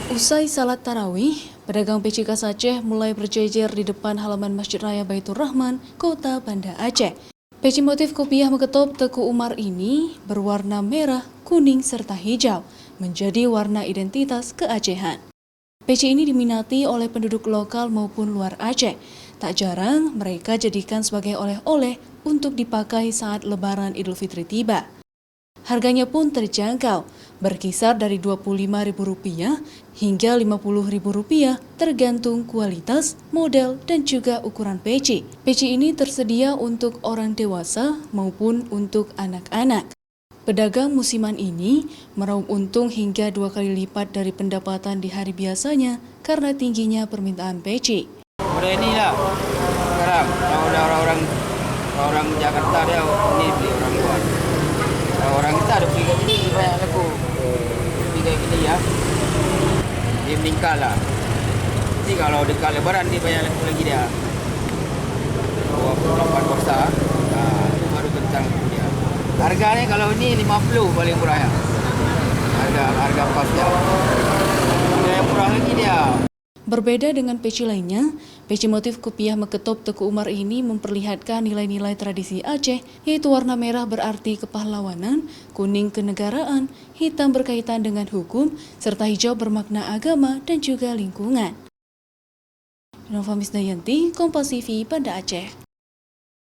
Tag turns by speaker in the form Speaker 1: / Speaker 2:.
Speaker 1: Usai salat tarawih, pedagang peci khas Aceh mulai berjejer di depan halaman Masjid Raya Baitur Rahman, Kota Banda Aceh. Peci motif kopiah mengetop Teku Umar ini berwarna merah, kuning, serta hijau, menjadi warna identitas keacehan. Peci ini diminati oleh penduduk lokal maupun luar Aceh. Tak jarang mereka jadikan sebagai oleh-oleh untuk dipakai saat Lebaran Idul Fitri tiba. Harganya pun terjangkau, berkisar dari Rp25.000 hingga Rp50.000 tergantung kualitas, model, dan juga ukuran peci. Peci ini tersedia untuk orang dewasa maupun untuk anak-anak. Pedagang musiman ini meraup untung hingga 2 kali lipat dari pendapatan di hari biasanya karena tingginya permintaan peci.
Speaker 2: Udah inilah sekarang kalau udah orang Jakarta dia ini beli orang luar. Orang kita ada pergi kat sini banyak laku. Pergi kat sini ya. Dia meningkat lah. Jadi kalau dekat Lebaran dia banyak laku lagi dia. 28 puasa. Itu baru kentang dia. Harganya kalau ini 50 paling murah ya. Harga pas dia. Ada yang murah lagi dia.
Speaker 1: Berbeda dengan peci lainnya, peci motif kopiah mengetop Teku Umar ini memperlihatkan nilai-nilai tradisi Aceh, yaitu warna merah berarti kepahlawanan, kuning kenegaraan, hitam berkaitan dengan hukum, serta hijau bermakna agama dan juga lingkungan. Nova Misdayanti, Kompas TV, Banda Aceh.